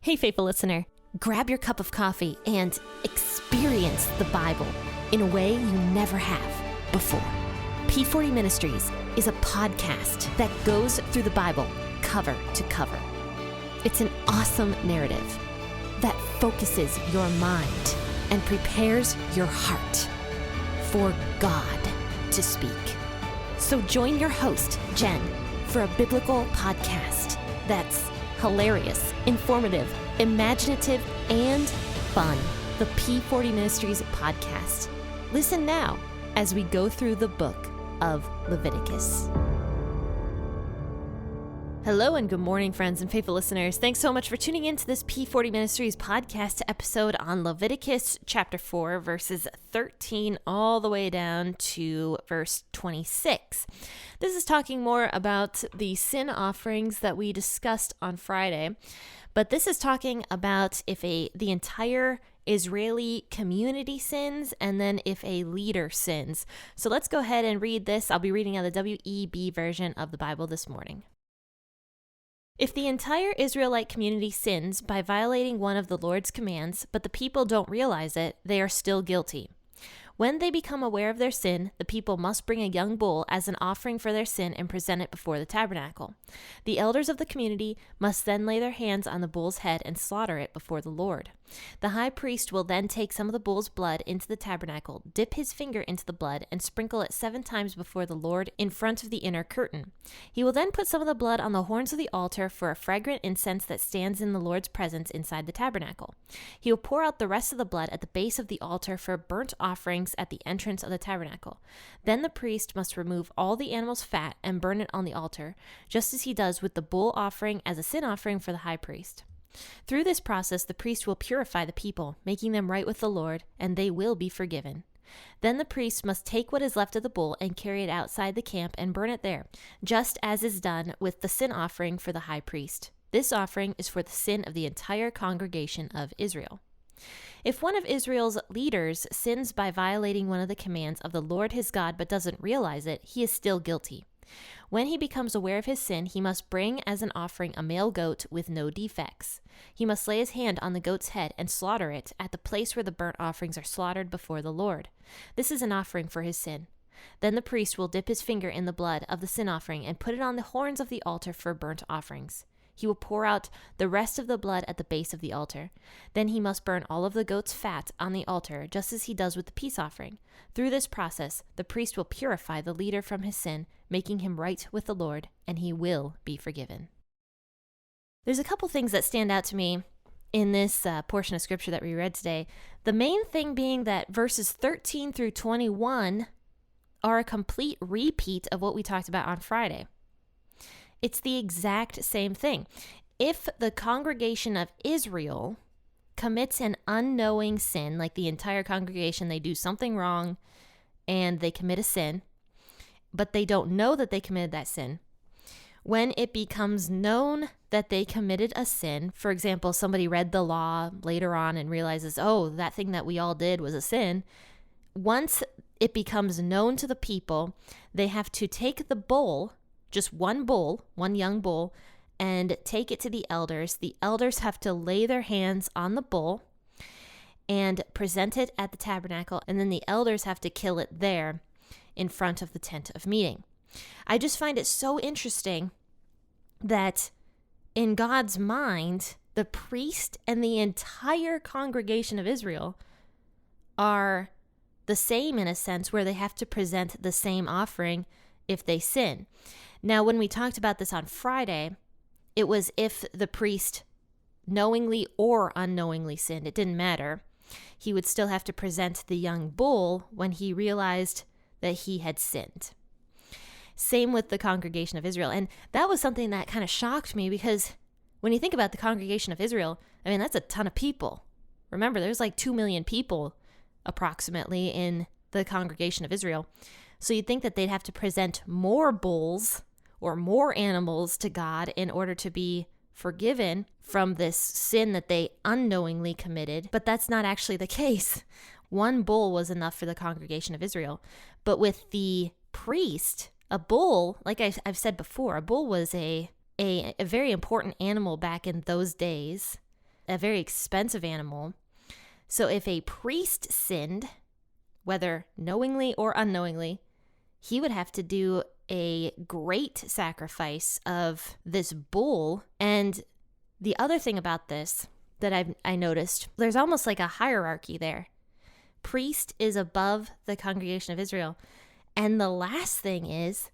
Hey, faithful listener, grab your cup of coffee and experience the Bible in a way you never have before. P40 Ministries is a podcast that goes through the Bible cover to cover. It's an awesome narrative that focuses your mind and prepares your heart for God to speak. So join your host, Jenn, for a biblical podcast that's hilarious, informative, imaginative, and fun. The P40 Ministries podcast. Listen now as we go through the book of Leviticus. Hello and good morning, friends and faithful listeners. Thanks so much for tuning in to this P40 Ministries podcast episode on Leviticus chapter 4, verses 13 all the way down to verse 26. This is talking more about the sin offerings that we discussed on Friday, but this is talking about if the entire Israeli community sins, and then if a leader sins. So let's go ahead and read this. I'll be reading out the WEB version of the Bible this morning. If the entire Israelite community sins by violating one of the Lord's commands, but the people don't realize it, they are still guilty. When they become aware of their sin, the people must bring a young bull as an offering for their sin and present it before the tabernacle. The elders of the community must then lay their hands on the bull's head and slaughter it before the Lord. The high priest will then take some of the bull's blood into the tabernacle, dip his finger into the blood, and sprinkle it 7 times before the Lord in front of the inner curtain. He will then put some of the blood on the horns of the altar for a fragrant incense that stands in the Lord's presence inside the tabernacle. He will pour out the rest of the blood at the base of the altar for burnt offerings at the entrance of the tabernacle. Then the priest must remove all the animal's fat and burn it on the altar, just as he does with the bull offering as a sin offering for the high priest. Through this process, the priest will purify the people, making them right with the Lord, and they will be forgiven. Then the priest must take what is left of the bull and carry it outside the camp and burn it there, just as is done with the sin offering for the high priest. This offering is for the sin of the entire congregation of Israel. If one of Israel's leaders sins by violating one of the commands of the Lord his God but doesn't realize it, he is still guilty. When he becomes aware of his sin, he must bring as an offering a male goat with no defects. He must lay his hand on the goat's head and slaughter it at the place where the burnt offerings are slaughtered before the Lord. This is an offering for his sin. Then the priest will dip his finger in the blood of the sin offering and put it on the horns of the altar for burnt offerings. He will pour out the rest of the blood at the base of the altar. Then he must burn all of the goat's fat on the altar, just as he does with the peace offering. Through this process, the priest will purify the leader from his sin, making him right with the Lord, and he will be forgiven. There's a couple things that stand out to me in this portion of scripture that we read today. The main thing being that verses 13 through 21 are a complete repeat of what we talked about on Friday. It's the exact same thing. If the congregation of Israel commits an unknowing sin, like the entire congregation, they do something wrong and they commit a sin, but they don't know that they committed that sin. When it becomes known that they committed a sin, for example, somebody read the law later on and realizes, oh, that thing that we all did was a sin. Once it becomes known to the people, they have to take the bull, just one bull, one young bull, and take it to the elders. The elders have to lay their hands on the bull and present it at the tabernacle, and then the elders have to kill it there in front of the tent of meeting. I just find it so interesting that in God's mind, the priest and the entire congregation of Israel are the same in a sense, where they have to present the same offering if they sin. Now, when we talked about this on Friday, it was if the priest knowingly or unknowingly sinned. It didn't matter. He would still have to present the young bull when he realized that he had sinned. Same with the congregation of Israel. And that was something that kind of shocked me, because when you think about the congregation of Israel, I mean, that's a ton of people. Remember, there's like 2 million people approximately in the congregation of Israel. So you'd think that they'd have to present more bulls or more animals to God in order to be forgiven from this sin that they unknowingly committed. But that's not actually the case. One bull was enough for the congregation of Israel. But with the priest, a bull, like I've said before, a bull was a very important animal back in those days. a very expensive animal. So if a priest sinned, whether knowingly or unknowingly, he would have to do a great sacrifice of this bull. And the other thing about this that I noticed, there's almost like a hierarchy there. Priest is above the congregation of Israel. And the last thing is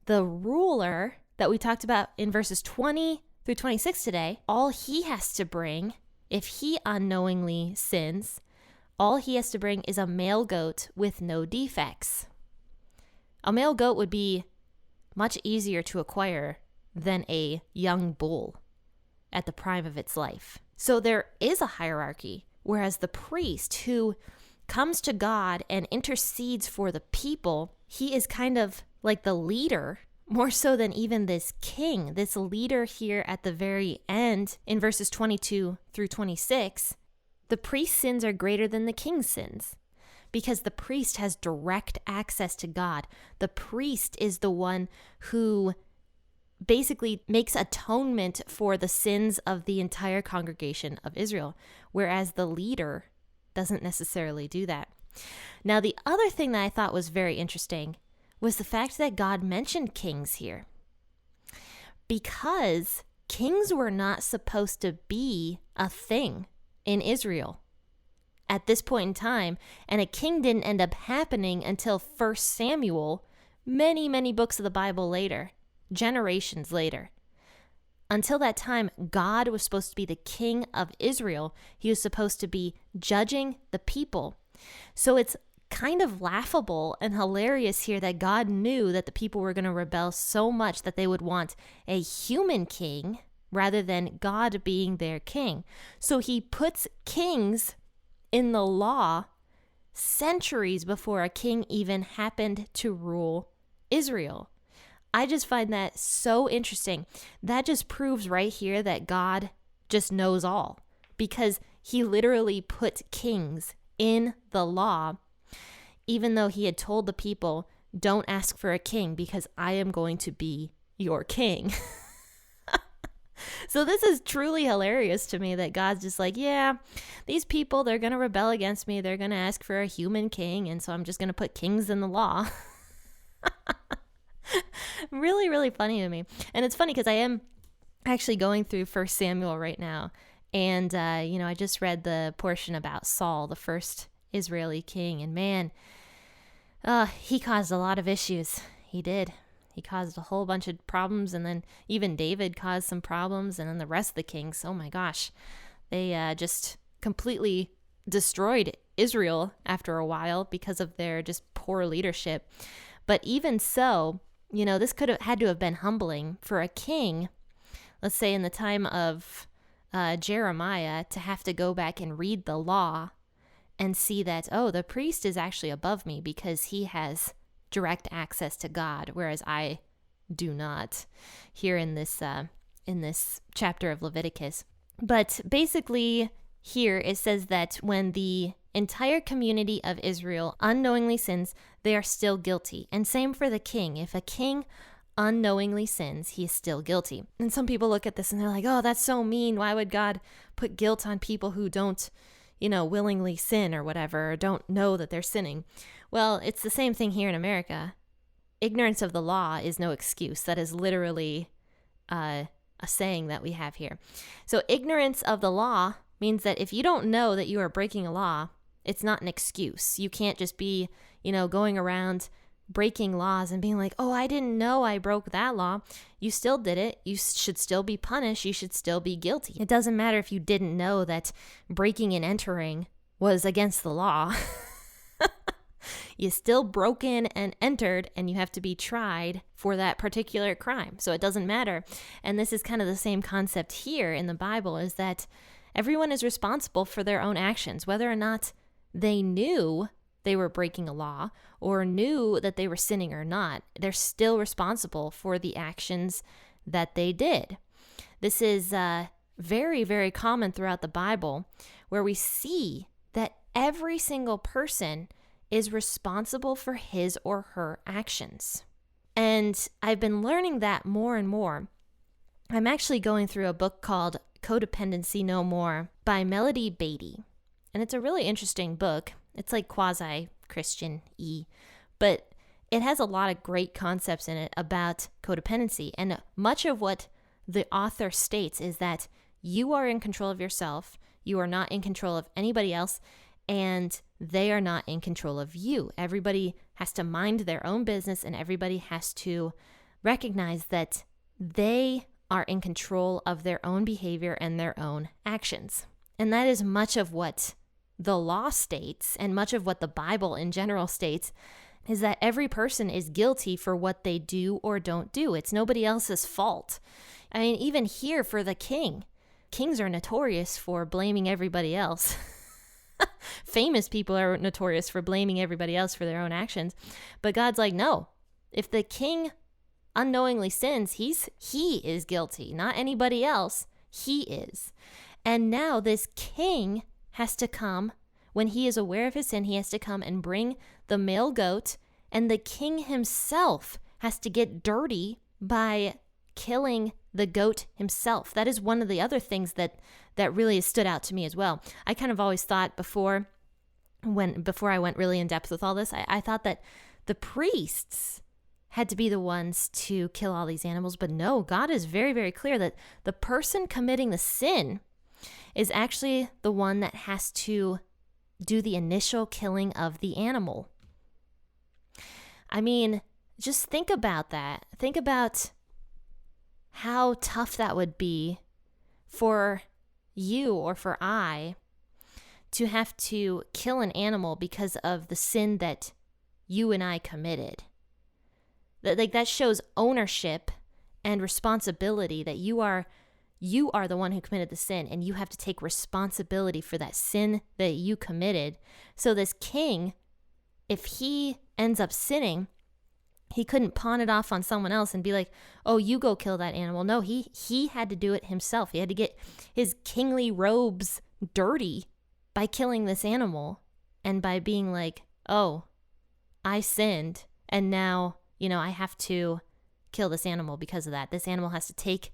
the ruler that we talked about in verses 20 through 26 today. All he has to bring, if he unknowingly sins, all he has to bring is a male goat with no defects. A male goat would be much easier to acquire than a young bull at the prime of its life. So there is a hierarchy, whereas the priest who comes to God and intercedes for the people, he is kind of like the leader, more so than even this king. This leader here at the very end in verses 22 through 26, the priest's sins are greater than the king's sins because the priest has direct access to God. The priest is the one who basically makes atonement for the sins of the entire congregation of Israel, whereas the leader doesn't necessarily do that. Now, the other thing that I thought was very interesting was the fact that God mentioned kings here, because kings were not supposed to be a thing in Israel at this point in time, and a king didn't end up happening until 1 Samuel, many, many books of the Bible later, generations later. Until that time, God was supposed to be the king of Israel. He was supposed to be judging the people. So it's kind of laughable and hilarious here that God knew that the people were going to rebel so much that they would want a human king rather than God being their king. So he puts kings in the law centuries before a king even happened to rule Israel. I just find that so interesting. That just proves right here that God just knows all, because he literally put kings in the law, even though he had told the people, don't ask for a king because I am going to be your king. So this is truly hilarious to me that God's just like, yeah, these people, they're going to rebel against me. They're going to ask for a human king. And so I'm just going to put kings in the law. Really, really funny to me. And it's funny because I am actually going through 1 Samuel right now. And, I just read the portion about Saul, the first Israeli king. And man, he caused a lot of issues. He did. He caused a whole bunch of problems. And then even David caused some problems. And then the rest of the kings, oh my gosh, they just completely destroyed Israel after a while because of their just poor leadership. But even so, this could have had to have been humbling for a king, let's say in the time of Jeremiah, to have to go back and read the law and see that, oh, the priest is actually above me because he has direct access to God, whereas I do not, here in this chapter of Leviticus. But basically here it says that when the entire community of Israel unknowingly sins, they are still guilty. And same for the king. If a king unknowingly sins, he is still guilty. And some people look at this and they're like, oh, that's so mean. Why would God put guilt on people who don't, willingly sin or whatever, or don't know that they're sinning? Well, it's the same thing here in America. Ignorance of the law is no excuse. That is literally a saying that we have here. So ignorance of the law means that if you don't know that you are breaking a law, it's not an excuse. You can't just be, going around breaking laws and being like, oh, I didn't know I broke that law. You still did it. You should still be punished. You should still be guilty. It doesn't matter if you didn't know that breaking and entering was against the law. You still broke in and entered, and you have to be tried for that particular crime. So it doesn't matter. And this is kind of the same concept here in the Bible, is that everyone is responsible for their own actions, whether or not they knew they were breaking a law or knew that they were sinning or not. They're still responsible for the actions that they did. This is very, very common throughout the Bible, where we see that every single person is responsible for his or her actions. And I've been learning that more and more. I'm actually going through a book called Codependency No More by Melody Beatty. And it's a really interesting book. It's like quasi-Christian-y, but it has a lot of great concepts in it about codependency. And much of what the author states is that you are in control of yourself, you are not in control of anybody else, and they are not in control of you. Everybody has to mind their own business, and everybody has to recognize that they are in control of their own behavior and their own actions. And that is much of what the law states, and much of what the Bible in general states, is that every person is guilty for what they do or don't do. It's nobody else's fault. I mean, even here for the king, kings are notorious for blaming everybody else. Famous people are notorious for blaming everybody else for their own actions. But God's like, no, if the king unknowingly sins, he is guilty, not anybody else. He is. And now this king has to come, when he is aware of his sin, he has to come and bring the male goat, and the king himself has to get dirty by killing the goat himself. That is one of the other things that really stood out to me as well. I kind of always thought before I went really in depth with all this, I thought that the priests had to be the ones to kill all these animals, but no, God is very, very clear that the person committing the sin is actually the one that has to do the initial killing of the animal. I mean, just think about that. Think about how tough that would be for you or for I to have to kill an animal because of the sin that you and I committed. That shows ownership and responsibility, that you are the one who committed the sin, and you have to take responsibility for that sin that you committed. So this king, if he ends up sinning, he couldn't pawn it off on someone else and be like, oh, you go kill that animal. No, he had to do it himself. He had to get his kingly robes dirty by killing this animal, and by being like, oh, I sinned, and now, I have to kill this animal because of that. This animal has to take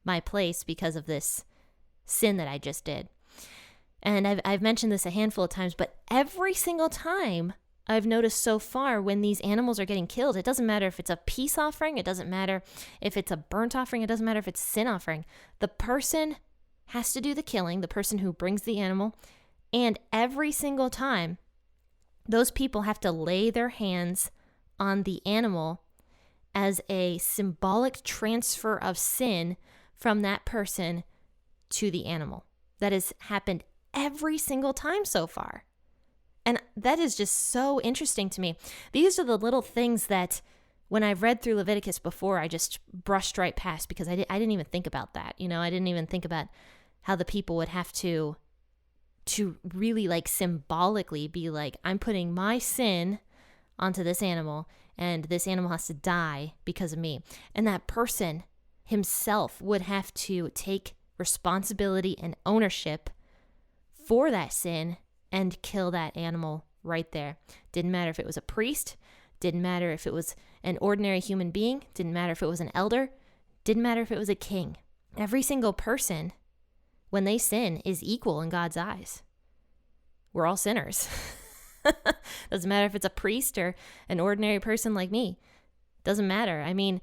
my place because of this sin that I just did. And I've mentioned this a handful of times, but every single time I've noticed so far, when these animals are getting killed, it doesn't matter if it's a peace offering, it doesn't matter if it's a burnt offering, it doesn't matter if it's a sin offering. The person has to do the killing, the person who brings the animal, and every single time, those people have to lay their hands on the animal as a symbolic transfer of sin from that person to the animal. That has happened every single time so far. And that is just so interesting to me. These are the little things that when I've read through Leviticus before, I just brushed right past, because I didn't even think about that. I didn't even think about how the people would have to really symbolically be like, I'm putting my sin onto this animal, and this animal has to die because of me. And that person himself would have to take responsibility and ownership for that sin and kill that animal right there. Didn't matter if it was a priest, didn't matter if it was an ordinary human being, didn't matter if it was an elder, didn't matter if it was a king. Every single person, when they sin, is equal in God's eyes. We're all sinners. Doesn't matter if it's a priest or an ordinary person like me. Doesn't matter. I mean,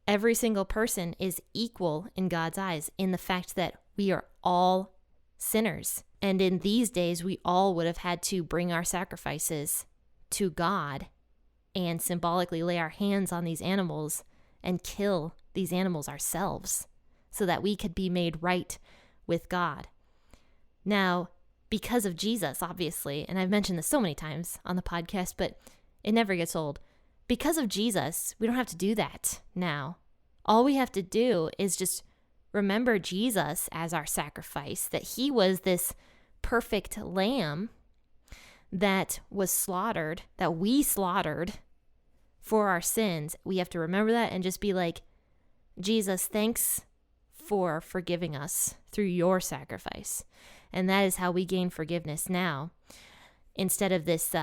every single person is equal in God's eyes, in the fact that we are all sinners. And in these days, we all would have had to bring our sacrifices to God and symbolically lay our hands on these animals and kill these animals ourselves so that we could be made right with God. Now, because of Jesus, obviously, and I've mentioned this so many times on the podcast, but it never gets old. Because of Jesus, we don't have to do that now. All we have to do is just remember Jesus as our sacrifice, that he was this perfect lamb that was slaughtered, that we slaughtered for our sins. We have to remember that and just be like, Jesus, thanks for forgiving us through your sacrifice. And that is how we gain forgiveness now, instead of this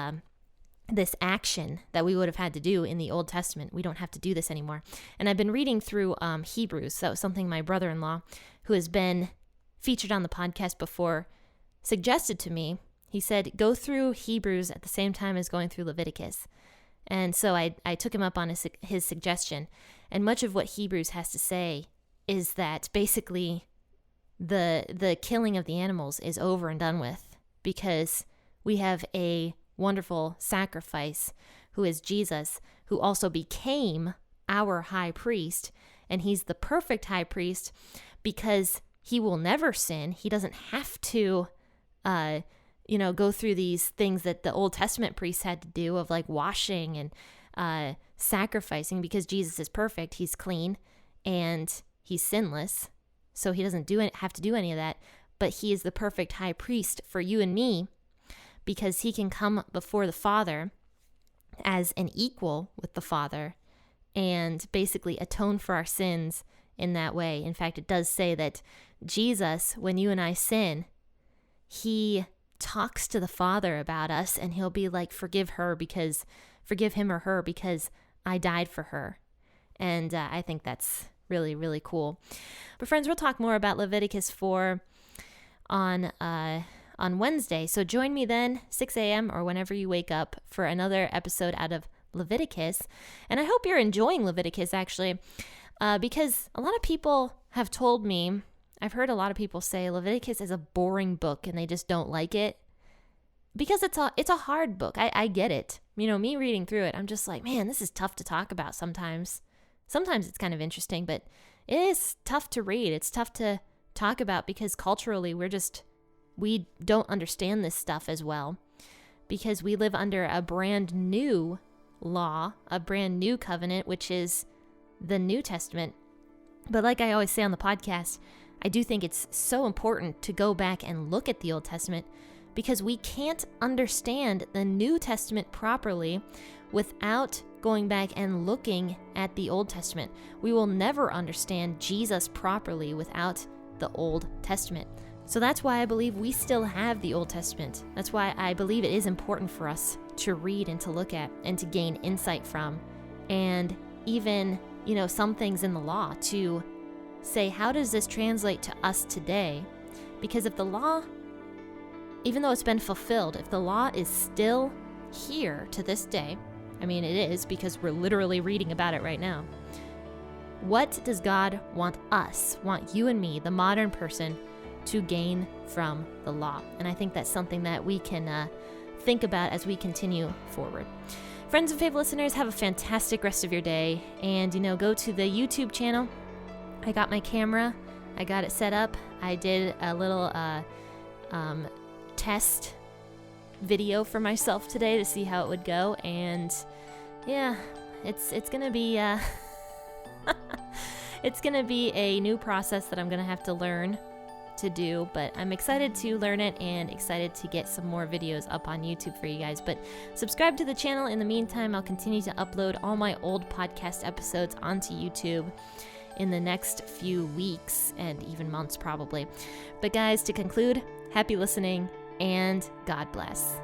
action that we would have had to do in the Old Testament. We don't have to do this anymore. And I've been reading through Hebrews. That was something my brother-in-law, who has been featured on the podcast before suggested to me, he said, go through Hebrews at the same time as going through Leviticus. And so I took him up on his suggestion. And much of what Hebrews has to say is that basically the killing of the animals is over and done with, because we have a wonderful sacrifice who is Jesus, who also became our high priest. And he's the perfect high priest because he will never sin. He doesn't have to go through these things that the Old Testament priests had to do of like washing and sacrificing, because Jesus is perfect. He's clean and he's sinless. So he doesn't have to do any of that. But he is the perfect high priest for you and me, because he can come before the Father as an equal with the Father and basically atone for our sins in that way. In fact, it does say that Jesus, when you and I sin, he talks to the Father about us, and he'll be like, forgive him or her because I died for her. And I think that's really, really cool. But friends, we'll talk more about Leviticus 4 on Wednesday. So join me then, 6 a.m. or whenever you wake up, for another episode out of Leviticus. And I hope you're enjoying Leviticus, actually, because a lot of people have told me, I've heard a lot of people say Leviticus is a boring book and they just don't like it because it's a hard book. I get it. Me reading through it, I'm just like, man, this is tough to talk about sometimes. Sometimes it's kind of interesting, but it is tough to read. It's tough to talk about because culturally we don't understand this stuff as well, because we live under a brand new law, a brand new covenant, which is the New Testament. But like I always say on the podcast, I do think it's so important to go back and look at the Old Testament, because we can't understand the New Testament properly without going back and looking at the Old Testament. We will never understand Jesus properly without the Old Testament. So that's why I believe we still have the Old Testament. That's why I believe it is important for us to read and to look at and to gain insight from. And even, some things in the law to say, how does this translate to us today? Because if the law, even though it's been fulfilled, if the law is still here to this day, it is, because we're literally reading about it right now. What does God want you and me, the modern person, to gain from the law? And I think that's something that we can think about as we continue forward. Friends and faithful listeners, have a fantastic rest of your day. And, go to the YouTube channel. I got my camera. I got it set up. I did a little test video for myself today to see how it would go. And yeah, it's going to be it's going to be a new process that I'm going to have to learn to do, but I'm excited to learn it and excited to get some more videos up on YouTube for you guys. But subscribe to the channel. In the meantime, I'll continue to upload all my old podcast episodes onto YouTube in the next few weeks and even months probably. But guys, to conclude, happy listening and God bless.